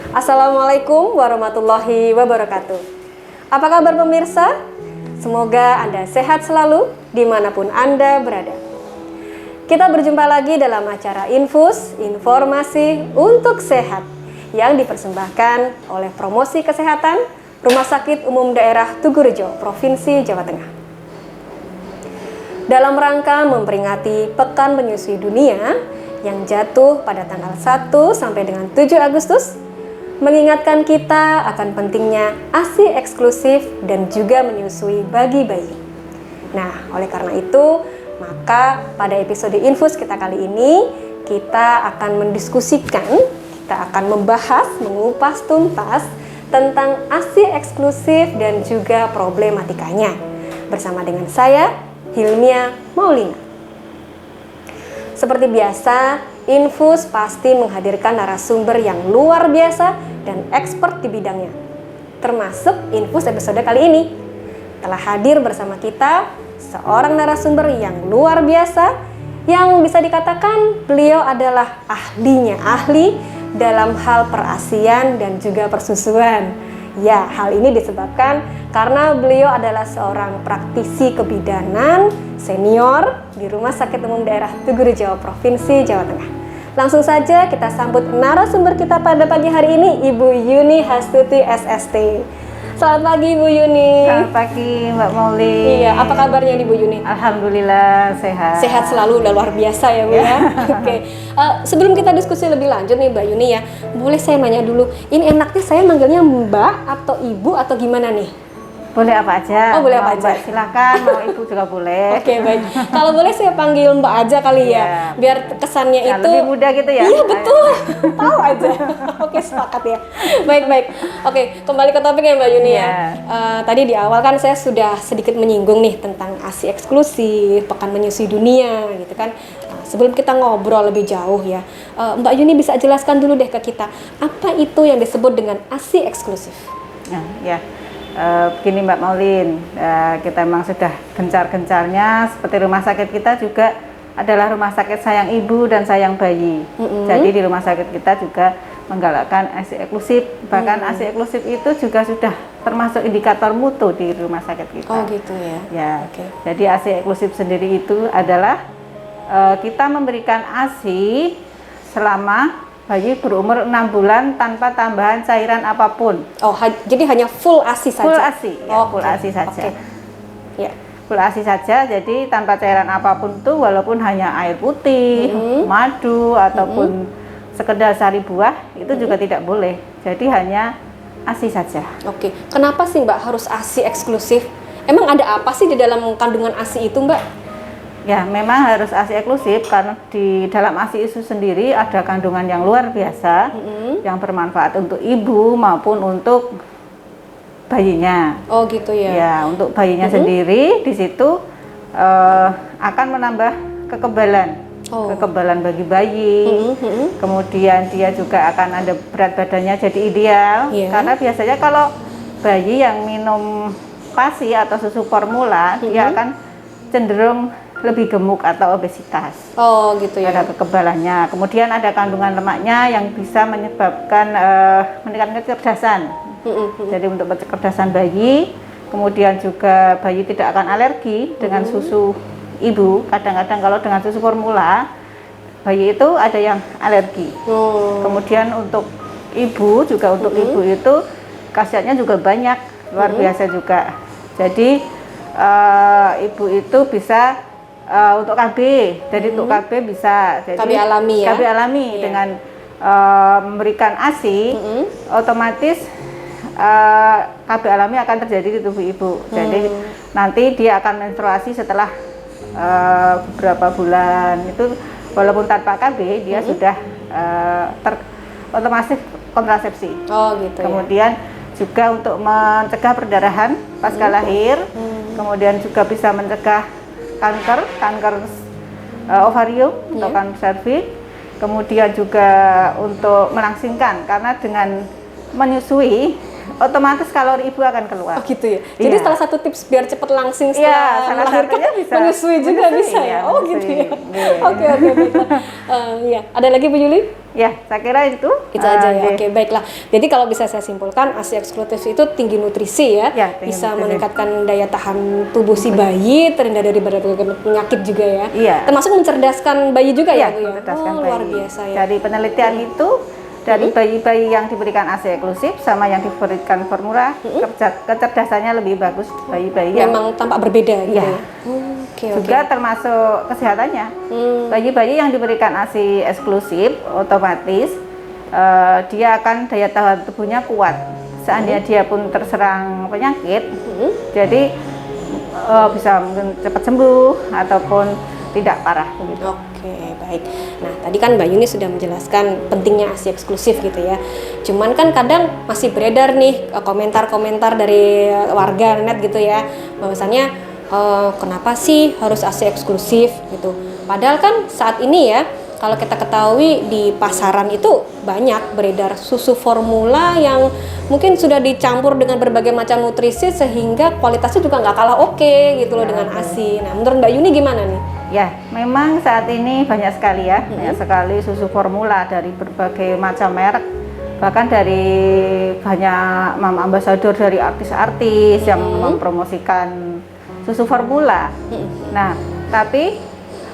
Assalamualaikum warahmatullahi wabarakatuh. Apa kabar pemirsa? Semoga Anda sehat selalu dimanapun Anda berada. Kita berjumpa lagi dalam acara Infus, informasi untuk sehat yang dipersembahkan oleh Promosi Kesehatan Rumah Sakit Umum Daerah Tugurejo, Provinsi Jawa Tengah. Dalam rangka memperingati Pekan Menyusui Dunia yang jatuh pada tanggal 1 sampai dengan 7 Agustus, mengingatkan kita akan pentingnya ASI eksklusif dan juga menyusui bagi bayi. Nah, oleh karena itu, maka pada episode Infus kita kali ini, kita akan mendiskusikan, kita akan membahas, mengupas tuntas tentang ASI eksklusif dan juga problematikanya. Bersama dengan saya, Hilmia Maulina. Seperti biasa, Infus pasti menghadirkan narasumber yang luar biasa dan expert di bidangnya. Termasuk Infus episode kali ini. Telah hadir bersama kita seorang narasumber yang luar biasa, yang bisa dikatakan beliau adalah ahli dalam hal perasian dan juga persusuan. Ya, hal ini disebabkan karena beliau adalah seorang praktisi kebidanan senior di Rumah Sakit Umum Daerah Tugurejo, Provinsi Jawa Tengah. Langsung saja kita sambut narasumber kita pada pagi hari ini, Ibu Yuni Hastuti SST. Selamat pagi Ibu Yuni. Selamat pagi Mbak Mauli. Iya, apa kabarnya nih Bu Yuni? Alhamdulillah sehat. Sehat selalu, udah luar biasa ya Bu ya. Oke. Sebelum kita diskusi lebih lanjut nih Mbak Yuni ya, boleh saya nanya dulu, ini enaknya saya manggilnya Mbak atau Ibu atau gimana nih? Boleh apa aja. Oh, boleh apa aja. Mbak, silakan, mau Ibu juga boleh. Oke, baik. Kalau boleh saya panggil Mbak aja kali ya, biar kesannya Ya, itu lebih mudah gitu ya. Iya betul, tahu aja. Oke, sepakat ya. Baik. Oke, kembali ke topik ya Mbak Yuni ya. Tadi di awal kan saya sudah sedikit menyinggung nih tentang ASI eksklusif, Pekan Menyusui Dunia gitu kan. Sebelum kita ngobrol lebih jauh ya, Mbak Yuni bisa jelaskan dulu deh ke kita, apa itu yang disebut dengan ASI eksklusif? Ya. Begini Mbak Maulin, kita memang sudah gencar-gencarnya, seperti rumah sakit kita juga adalah rumah sakit sayang ibu dan sayang bayi. Jadi di rumah sakit kita juga menggalakkan ASI eksklusif, bahkan ASI eksklusif itu juga sudah termasuk indikator mutu di rumah sakit kita. Oh gitu ya. Ya, jadi ASI eksklusif sendiri itu adalah kita memberikan ASI selama bayi berumur 6 bulan tanpa tambahan cairan apapun. Oh, jadi hanya full ASI saja? Full ASI, ya, full ASI saja. Ya. Full ASI saja, jadi tanpa cairan apapun itu, walaupun hanya air putih, madu, ataupun sekedar sari buah, itu juga tidak boleh. Jadi hanya ASI saja. Oke, kenapa sih Mbak harus ASI eksklusif? Emang ada apa sih di dalam kandungan ASI itu Mbak? Ya, memang harus ASI eksklusif karena di dalam ASI itu sendiri ada kandungan yang luar biasa yang bermanfaat untuk ibu maupun untuk bayinya. Oh gitu ya. Ya, untuk bayinya sendiri di situ akan menambah kekebalan. Kekebalan bagi bayi. Kemudian dia juga akan ada berat badannya jadi ideal. Karena biasanya kalau bayi yang minum PASI atau susu formula dia akan cenderung lebih gemuk atau obesitas. Oh gitu ya. Ada kekebalannya. Kemudian ada kandungan lemaknya yang bisa menyebabkan meningkatkan kecerdasan. Jadi untuk kecerdasan bayi, kemudian juga bayi tidak akan alergi dengan susu ibu. Kadang-kadang kalau dengan susu formula, bayi itu ada yang alergi. Kemudian untuk ibu juga ibu itu khasiatnya juga banyak, luar biasa juga. Jadi ibu itu bisa untuk KB, jadi untuk KB bisa jadi KB alami ya? KB alami dengan memberikan ASI, otomatis KB alami akan terjadi di tubuh ibu. Jadi nanti dia akan menstruasi setelah beberapa bulan itu, walaupun tanpa KB dia sudah otomatis kontrasepsi. Oh gitu. Kemudian juga untuk mencegah perdarahan pasca lahir, kemudian juga bisa mencegah kanker ovarium atau kanker serviks, kemudian juga untuk melangsingkan, karena dengan menyusui otomatis kalori ibu akan keluar. Oh gitu ya. Jadi Iya. salah satu tips biar cepat langsing Iya, setelah salah melahirkan satunya bisa menyusui juga menyusui, bisa ya. ya, Oh menyusui. gitu ya. Iya. Oke baiklah. Iya. Ada lagi Bu Yuli? Ya, saya kira itu. Itu aja ya. Oke. Oke, baiklah. Jadi kalau bisa saya simpulkan, ASI eksklusif itu tinggi nutrisi ya, Ya, tinggi bisa nutrisi. meningkatkan daya tahan tubuh si bayi, terhindar dari berbagai penyakit juga ya. Iya. Termasuk mencerdaskan bayi juga ya, Bu ya. mencerdaskan Oh, bayi. luar biasa ya. Dari penelitian itu, dari bayi-bayi yang diberikan ASI eksklusif sama yang diberikan formula, kecerdasannya lebih bagus bayi-bayi yang Memang tampak berbeda gitu Iya. ya. Oke, oke. juga termasuk kesehatannya. Bayi-bayi yang diberikan ASI eksklusif otomatis dia akan daya tahan tubuhnya kuat. Seandainya dia pun terserang penyakit, jadi bisa mungkin cepat sembuh ataupun tidak parah begitu. Oke, baik. Nah, tadi kan Mbak Yuni sudah menjelaskan pentingnya ASI eksklusif gitu ya. Cuman kan kadang masih beredar nih komentar-komentar dari warga net gitu ya, bahwasannya kenapa sih harus ASI eksklusif gitu. Padahal kan saat ini ya, kalau kita ketahui di pasaran itu banyak beredar susu formula yang mungkin sudah dicampur dengan berbagai macam nutrisi sehingga kualitasnya juga nggak kalah oke gitu loh dengan ASI. Nah, menurut Mbak Yuni gimana nih? Ya, memang saat ini banyak sekali ya, banyak sekali susu formula dari berbagai macam merek. Bahkan dari banyak mama ambasador dari artis-artis yang mempromosikan susu formula. Nah, tapi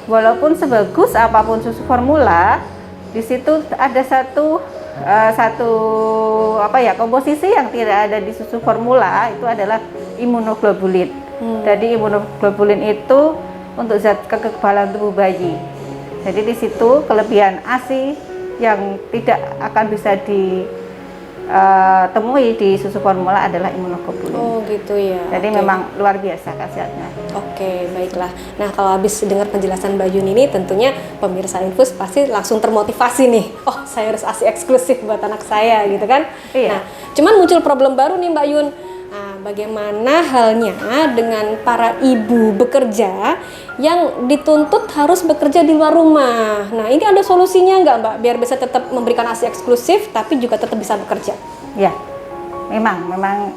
walaupun sebagus apapun susu formula, di situ ada satu komposisi yang tidak ada di susu formula, itu adalah imunoglobulin. Jadi imunoglobulin itu untuk zat kekebalan tubuh bayi. Jadi di situ kelebihan ASI yang tidak akan bisa ditemui di susu formula adalah imunoglobulin. Oh gitu ya. Jadi Oke. memang luar biasa khasiatnya. Oke, baiklah. Nah, kalau habis dengar penjelasan Mbak Yuni ini, tentunya pemirsa Infus pasti langsung termotivasi nih. Oh, saya harus ASI eksklusif buat anak saya, gitu kan? Iya. Nah, cuman muncul problem baru nih Mbak Yun. Nah, bagaimana halnya dengan para ibu bekerja yang dituntut harus bekerja di luar rumah? Nah, ini ada solusinya nggak Mbak? Biar bisa tetap memberikan ASI eksklusif, tapi juga tetap bisa bekerja. Ya, memang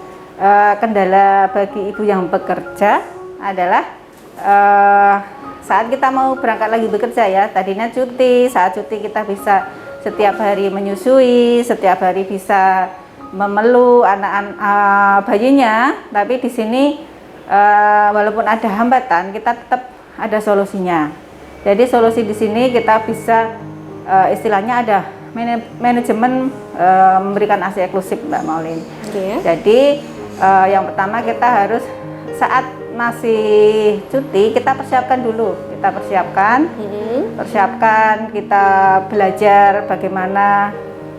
kendala bagi ibu yang bekerja adalah saat kita mau berangkat lagi bekerja ya, tadinya cuti, saat cuti kita bisa setiap hari menyusui, setiap hari bisa memeluk anak-anak bayinya, tapi di sini walaupun ada hambatan, kita tetap ada solusinya. Jadi solusi di sini kita bisa istilahnya ada manajemen memberikan ASI eksklusif Mbak Maulin. Oke. Jadi yang pertama kita harus saat masih cuti kita persiapkan dulu, persiapkan, kita belajar bagaimana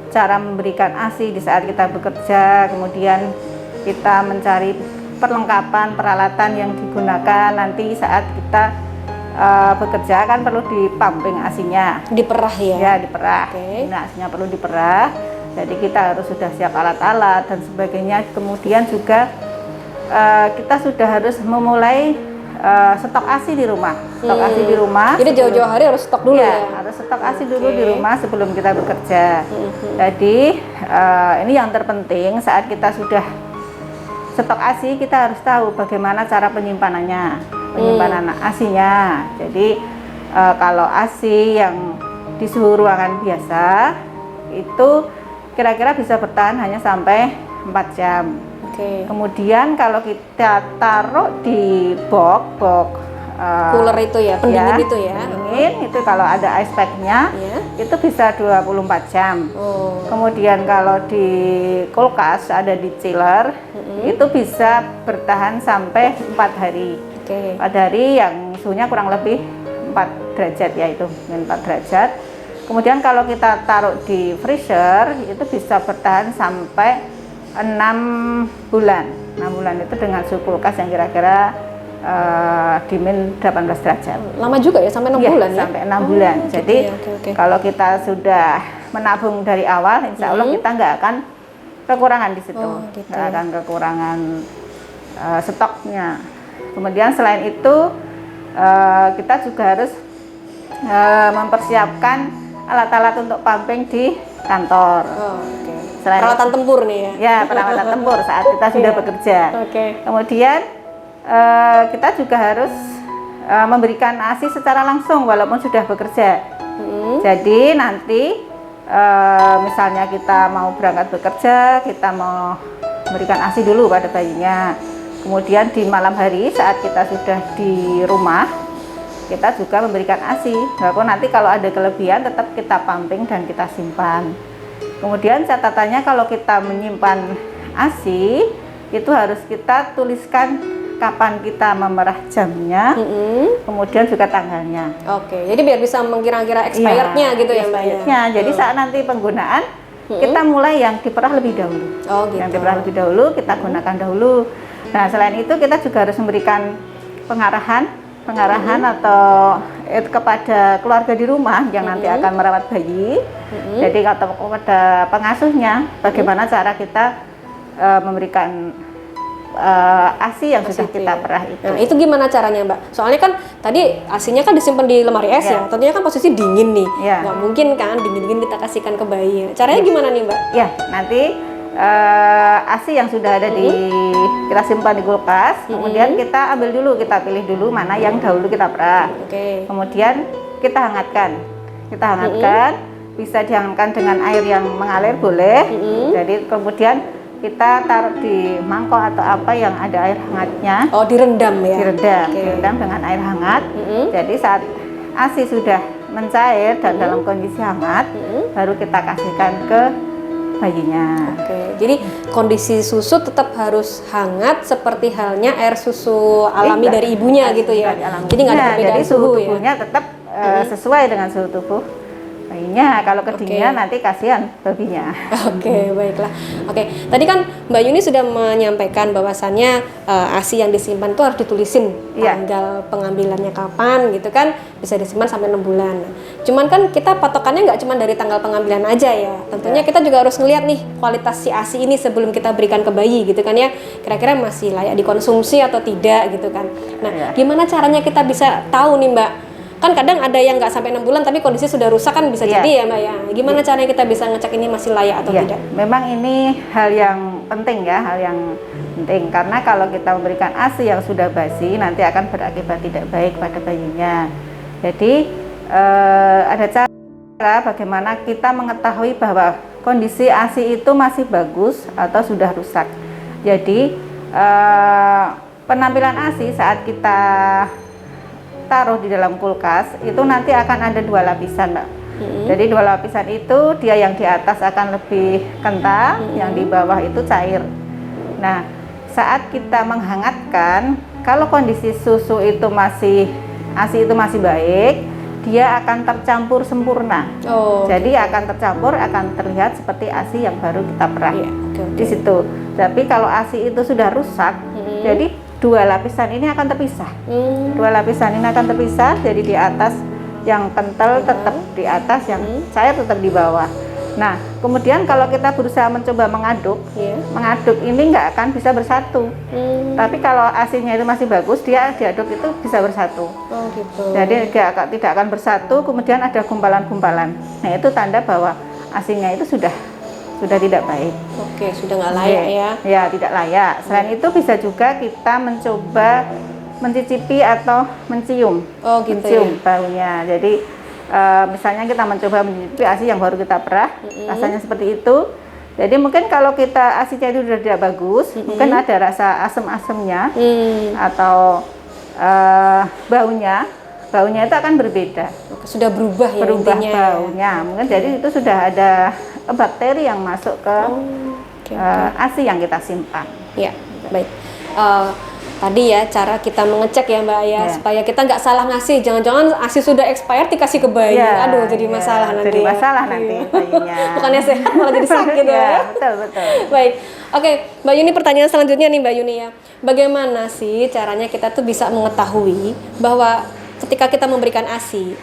cara memberikan ASI di saat kita bekerja, kemudian kita mencari perlengkapan peralatan yang digunakan nanti saat kita bekerja kan perlu dipumping ASINya. Diperah ya? Ya, diperah. Oke. Nah, ASINya perlu diperah. Jadi kita harus sudah siap alat-alat dan sebagainya. Kemudian juga kita sudah harus memulai stok ASI di rumah. Stok ASI di rumah. Jadi jauh-jauh hari harus stok dulu ya? Harus stok ASI dulu di rumah sebelum kita bekerja. Jadi ini yang terpenting saat kita sudah stok ASI, kita harus tahu bagaimana cara penyimpanan ASINya. Jadi kalau ASI yang di suhu ruangan biasa itu kira-kira bisa bertahan hanya sampai 4 jam. Kemudian kalau kita taruh di box cooler itu ya, pendingin itu ya. Pendingin itu kalau ada ice pack-nya itu bisa 24 jam. Kemudian kalau di kulkas ada di chiller itu bisa bertahan sampai 4 hari. 4 hari yang suhunya kurang lebih 4 derajat ya, itu 4 derajat. Kemudian kalau kita taruh di freezer itu bisa bertahan sampai 6 bulan. 6 bulan itu dengan suhu kulkas yang kira-kira di min 18 derajat. Lama juga ya, sampai 6 bulan ya? Sampai 6 bulan. Jadi Oke. kalau kita sudah menabung dari awal, insya Allah kita nggak akan kekurangan di situ. Nggak akan kekurangan stoknya. Kemudian selain itu kita juga harus mempersiapkan alat-alat untuk pumping di kantor. Peralatan tempur nih ya. Ya, peralatan tempur saat kita sudah bekerja. Oke. Kemudian kita juga harus memberikan ASI secara langsung walaupun sudah bekerja. Jadi nanti misalnya kita mau berangkat bekerja, kita mau memberikan ASI dulu pada bayinya. Kemudian di malam hari saat kita sudah di rumah, kita juga memberikan ASI. Walaupun nanti kalau ada kelebihan tetap kita pumping dan kita simpan. Kemudian catatannya kalau kita menyimpan ASI itu harus kita tuliskan kapan kita memerah jamnya, kemudian juga tanggalnya. Oke, jadi biar bisa mengkira-kira expirednya gitu ya Mbak ya. Jadi saat nanti penggunaan kita mulai yang diperah lebih dahulu. Oh gitu. Yang diperah lebih dahulu kita gunakan dahulu. Nah selain itu kita juga harus memberikan pengarahan atau kepada keluarga di rumah yang nanti akan merawat bayi. Jadi atau kepada pengasuhnya bagaimana cara kita memberikan ASI yang sudah kita perah itu. Nah, itu gimana caranya, Mbak? Soalnya kan tadi ASINya kan disimpan di lemari es ya. Tentunya kan posisi dingin nih. Nggak mungkin kan dingin-dingin kita kasihkan ke bayi. Caranya gimana nih, Mbak? Ya, nanti ASI yang sudah ada kita simpan di kulkas, kemudian kita ambil dulu, kita pilih dulu mana yang dahulu kita perah. Kemudian kita hangatkan. Bisa dihangatkan dengan air yang mengalir boleh. Jadi kemudian kita taruh di mangkok atau apa yang ada air hangatnya. Oh, direndam ya? Direndam dengan air hangat. Jadi saat ASI sudah mencair dan dalam kondisi hangat, baru kita kasihkan ke bayinya. Jadi kondisi susu tetap harus hangat seperti halnya air susu alami dari ibunya gitu ya? Jadi nggak ada perbedaan suhu tubuhnya tetap sesuai dengan suhu tubuh bayinya. Kalau kedinginan nanti kasihan babinya. Baiklah. Tadi kan Mbak Yuni sudah menyampaikan bahwasannya ASI yang disimpan itu harus ditulisin tanggal pengambilannya kapan gitu kan, bisa disimpan sampai 6 bulan. Cuman kan kita patokannya nggak cuma dari tanggal pengambilan aja ya. Tentunya kita juga harus ngeliat nih kualitas si ASI ini sebelum kita berikan ke bayi gitu kan ya. Kira-kira masih layak dikonsumsi atau tidak gitu kan. Nah, gimana caranya kita bisa tahu nih Mbak? Kan kadang ada yang nggak sampai 6 bulan tapi kondisi sudah rusak kan bisa jadi ya Mbak ya. Gimana caranya kita bisa ngecek ini masih layak atau tidak? Memang ini hal yang penting ya, karena kalau kita memberikan ASI yang sudah basi nanti akan berakibat tidak baik pada bayinya. Jadi ada cara bagaimana kita mengetahui bahwa kondisi ASI itu masih bagus atau sudah rusak. Jadi penampilan ASI saat kita taruh di dalam kulkas itu nanti akan ada 2 lapisan, Mbak. Jadi 2 lapisan itu dia yang di atas akan lebih kental, yang di bawah itu cair. Nah, saat kita menghangatkan, kalau kondisi susu itu ASI itu masih baik, dia akan tercampur sempurna. Jadi akan tercampur, akan terlihat seperti ASI yang baru kita perah di situ. Tapi kalau ASI itu sudah rusak, jadi 2 lapisan ini akan terpisah. 2 lapisan ini akan terpisah, jadi di atas yang kental tetap di atas, yang cair tetap di bawah. Nah, kemudian kalau kita berusaha mencoba mengaduk ini nggak akan bisa bersatu. Tapi kalau ASINya itu masih bagus, dia diaduk itu bisa bersatu. Jadi dia tidak akan bersatu, kemudian ada gumpalan-gumpalan. Nah, itu tanda bahwa ASINnya itu sudah tidak baik. Sudah nggak layak ya? Ya, tidak layak. Selain itu bisa juga kita mencoba mencicipi atau mencium. Mencium baunya. Jadi misalnya kita mencoba mencicipi ASI yang baru kita perah, rasanya seperti itu. Jadi mungkin kalau kita ASINya itu sudah tidak bagus, mungkin ada rasa asam-asamnya atau baunya itu akan berbeda. Sudah berubah ya intinya. Baunya. Mungkin jadi itu sudah ada bakteri yang masuk ke ASI yang kita simpan. Ya, baik. Tadi ya cara kita mengecek ya Mbak ya, supaya kita nggak salah ngasih. Jangan-jangan ASI sudah expired dikasih ke bayi. Aduh, jadi masalah nanti. Jadi masalah nanti bayinya. Bukannya sehat malah jadi sakit ya. Betul. Baik. Mbak Yuni, pertanyaan selanjutnya nih Mbak Yuni ya. Bagaimana sih caranya kita tuh bisa mengetahui bahwa ketika kita memberikan ASI,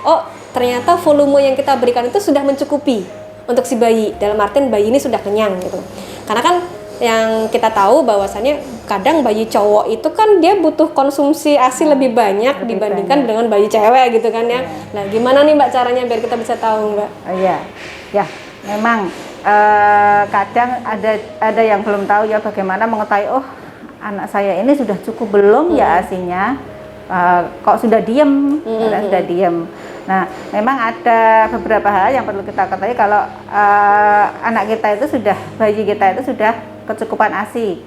ternyata volume yang kita berikan itu sudah mencukupi untuk si bayi, dalam artian bayi ini sudah kenyang gitu. Karena kan yang kita tahu bahwasannya kadang bayi cowok itu kan dia butuh konsumsi ASI lebih banyak dibandingkan dengan bayi cewek gitu kan ya. Nah, gimana nih Mbak caranya biar kita bisa tahu Mbak? memang kadang ada yang belum tahu ya bagaimana mengetahui oh anak saya ini sudah cukup belum ya ASI-nya, kok sudah diem, sudah diem. Nah, memang ada beberapa hal yang perlu kita ketahui kalau anak kita itu sudah, bayi kita itu sudah kecukupan ASI.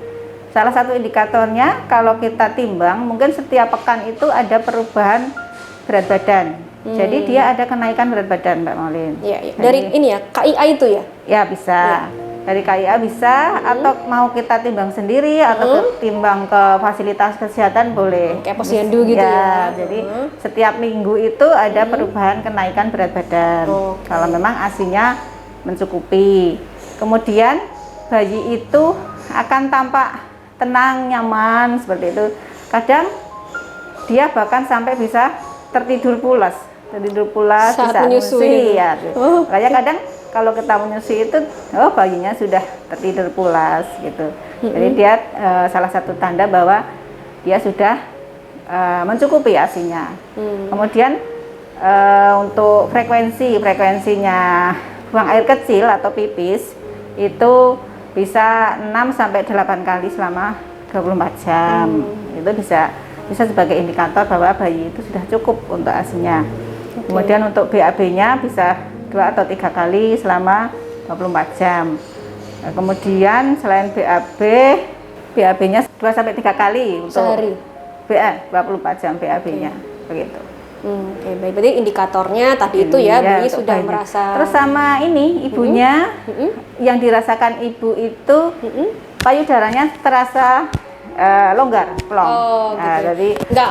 Salah satu indikatornya kalau kita timbang, mungkin setiap pekan itu ada perubahan berat badan. Jadi dia ada kenaikan berat badan, Mbak Maulin. Iya, iya. Dari ini ya, KIA itu ya? Ya bisa. Dari KIA bisa, atau mau kita timbang sendiri, atau timbang ke fasilitas kesehatan boleh. Kayak posyandu gitu ya? Jadi setiap minggu itu ada perubahan kenaikan berat badan. Kalau memang ASI-nya mencukupi. Kemudian bayi itu akan tampak tenang, nyaman, seperti itu. Kadang dia bahkan sampai bisa tertidur pulas saat bisa menyusui. Ya. Makanya kadang kalau kita menyusui itu, oh bayinya sudah tertidur pulas gitu. Jadi dia salah satu tanda bahwa dia sudah mencukupi ASI-nya. Kemudian untuk frekuensinya buang air kecil atau pipis itu bisa 6 sampai 8 kali selama 24 jam. Itu bisa sebagai indikator bahwa bayi itu sudah cukup untuk ASI-nya. Kemudian untuk BAB-nya bisa 2 atau 3 kali selama 24 jam. Nah, kemudian selain BAB-nya 2 sampai 3 kali untuk sehari. 24 jam BAB-nya. Begitu. Oke, baik. Berarti indikatornya tadi itu ya, bayi sudah merasa. Terus sama ini ibunya yang dirasakan ibu itu payudaranya terasa longgar, plong. Nah, jadi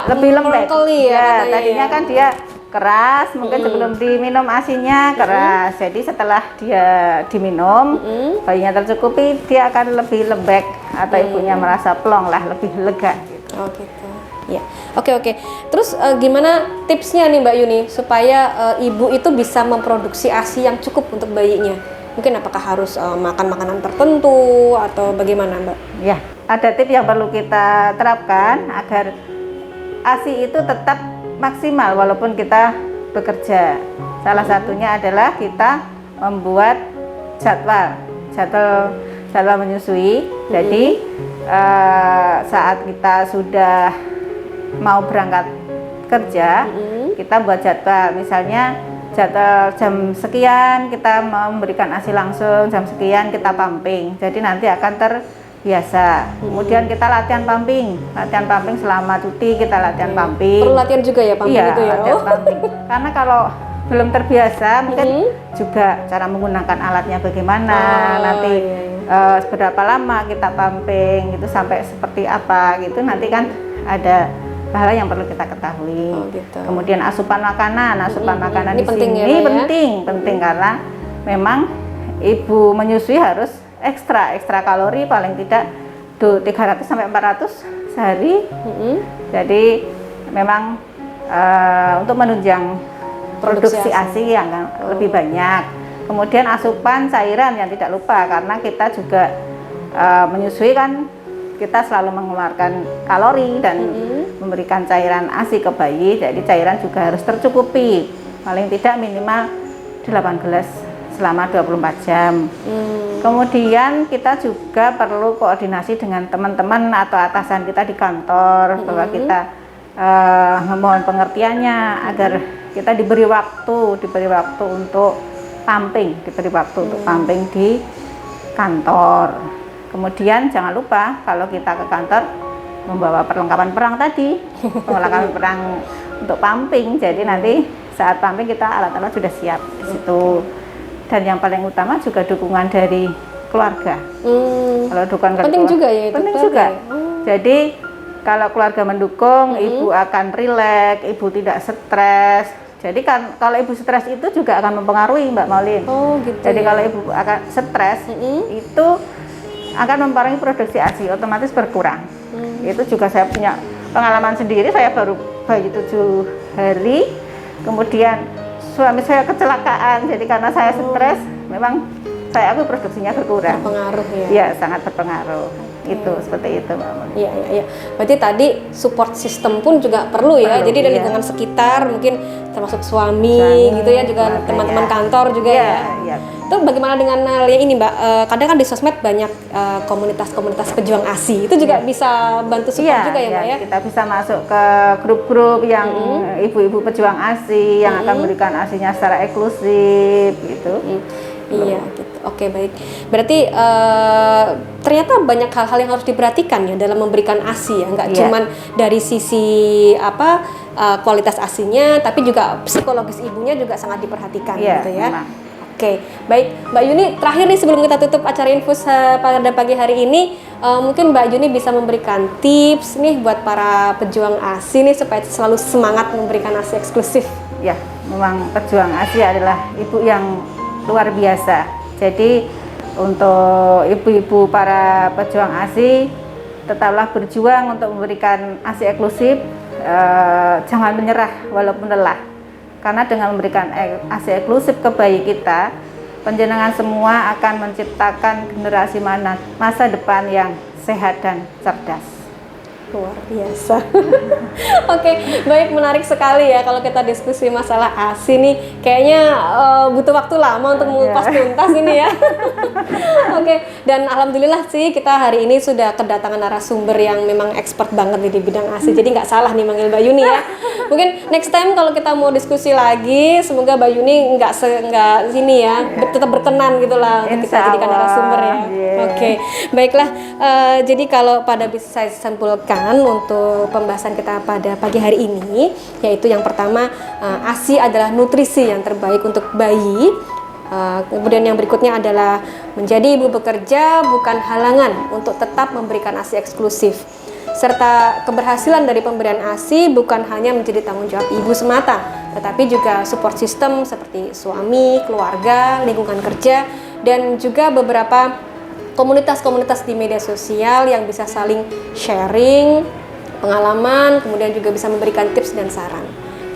lebih lembek. Ya, tadinya kan dia keras, mungkin sebelum diminum ASI-nya keras. Jadi setelah dia diminum, bayinya tercukupi, dia akan lebih lembek atau ibunya merasa plong lah, lebih lega. Gitu. Oh gitu. Ya. Oke. Terus gimana tipsnya nih Mbak Yuni supaya ibu itu bisa memproduksi ASI yang cukup untuk bayinya? Mungkin apakah harus makan makanan tertentu atau bagaimana Mbak? Ya, ada tips yang perlu kita terapkan agar ASI itu tetap maksimal walaupun kita bekerja. Salah satunya adalah kita membuat jadwal menyusui. Jadi saat kita sudah mau berangkat kerja, kita buat jadwal. Misalnya jadwal jam sekian kita memberikan ASI langsung, jam sekian kita pumping. Jadi nanti akan terbiasa. Kemudian kita latihan pumping selama cuti kita latihan pumping. Perlu latihan juga ya pumping itu ya? Latihan pumping. Karena kalau belum terbiasa mungkin juga cara menggunakan alatnya bagaimana, nanti seberapa lama kita pumping gitu sampai seperti apa gitu, nanti kan ada hal yang perlu kita ketahui. Gitu. Kemudian asupan makanan ini di penting sini ya, penting karena memang ibu menyusui harus ekstra kalori paling tidak 300 sampai 400 sehari. Jadi memang untuk menunjang produksi ASI yang lebih banyak. Kemudian asupan cairan yang tidak lupa karena kita juga menyusui kan kita selalu mengeluarkan kalori dan memberikan cairan ASI ke bayi, jadi cairan juga harus tercukupi paling tidak minimal 8 gelas selama 24 jam. Kemudian kita juga perlu koordinasi dengan teman-teman atau atasan kita di kantor bahwa kita memohon pengertiannya agar kita diberi waktu untuk pumping, untuk pumping di kantor. Kemudian jangan lupa kalau kita ke kantor membawa perlengkapan perang tadi, perlengkapan perang untuk pumping. Jadi nanti saat pumping kita alat-alat sudah siap di situ. Dan yang paling utama juga dukungan dari keluarga. Kalau dukungan penting juga ya itu. Penting juga. Jadi kalau keluarga mendukung, ibu akan rileks, ibu tidak stres. Jadi kan kalau ibu stres itu juga akan mempengaruhi Mbak Maulin. Gitu. Jadi kalau ibu akan stres itu akan mempengaruhi produksi ASI, otomatis berkurang. Itu juga saya punya pengalaman sendiri, saya baru bayi 7 hari, kemudian suami saya kecelakaan, jadi karena saya stres, memang saya produksinya berkurang. Berpengaruh ya? Iya, sangat berpengaruh. Itu seperti itu Mbak Moni. Iya. Berarti tadi support system pun juga perlu ya. Jadi dari lingkungan sekitar mungkin termasuk suami gitu ya, juga teman-teman kantor juga ya. Iya. Itu bagaimana dengan hal yang ini Mbak? Kadang kan di sosmed banyak komunitas-komunitas pejuang ASI. Itu juga bisa bantu support juga ya Mbak ya? Kita bisa masuk ke grup-grup yang ibu-ibu pejuang ASI yang akan memberikan ASI-nya secara eksklusif gitu. Iya gitu. Oke, baik. Berarti ternyata banyak hal-hal yang harus diperhatikan ya dalam memberikan ASI ya. Nggak cuman dari sisi kualitas ASI-nya, tapi juga psikologis ibunya juga sangat diperhatikan gitu ya. Memang. Oke, baik Mbak Yuni, terakhir nih sebelum kita tutup acara Infus pada pagi hari ini, mungkin Mbak Yuni bisa memberikan tips nih buat para pejuang ASI nih supaya selalu semangat memberikan ASI eksklusif. Ya, memang pejuang ASI adalah ibu yang luar biasa. Jadi untuk ibu-ibu para pejuang ASI, tetaplah berjuang untuk memberikan ASI eksklusif, jangan menyerah walaupun lelah. Karena dengan memberikan ASI eksklusif ke bayi kita, panjenengan semua akan menciptakan generasi masa depan yang sehat dan cerdas. Luar biasa. Oke, baik, menarik sekali ya kalau kita diskusi masalah ASI nih. Kayaknya butuh waktu lama untuk mengupas tuntas ini ya. Oke, dan alhamdulillah sih kita hari ini sudah kedatangan narasumber yang memang expert banget nih di bidang ASI. Jadi nggak salah nih manggil Mbak Yuni ya. Mungkin next time kalau kita mau diskusi lagi, semoga Mbak Yuni nggak sini ya, tetap berkenan gitulah untuk kita jadikan narasumber ya. Oke, baiklah. Jadi kalau pada bisa saya simpulkan untuk pembahasan kita pada pagi hari ini, yaitu yang pertama, ASI adalah nutrisi yang terbaik untuk bayi. Kemudian yang berikutnya adalah menjadi ibu bekerja bukan halangan untuk tetap memberikan ASI eksklusif. Serta keberhasilan dari pemberian ASI bukan hanya menjadi tanggung jawab ibu semata, tetapi juga support system seperti suami, keluarga, lingkungan kerja, dan juga beberapa komunitas-komunitas di media sosial yang bisa saling sharing pengalaman, kemudian juga bisa memberikan tips dan saran.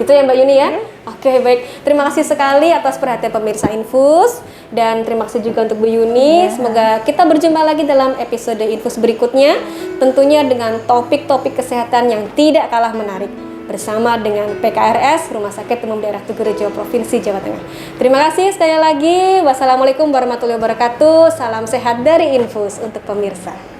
Gitu ya Mbak Yuni ya? Oke, baik. Terima kasih sekali atas perhatian pemirsa Infus, dan terima kasih juga untuk Bu Yuni. Semoga kita berjumpa lagi dalam episode Infus berikutnya, tentunya dengan topik-topik kesehatan yang tidak kalah menarik, bersama dengan PKRS Rumah Sakit Umum Daerah Tugurejo Provinsi Jawa Tengah. Terima kasih sekali lagi. Wassalamualaikum warahmatullahi wabarakatuh. Salam sehat dari Infus untuk pemirsa.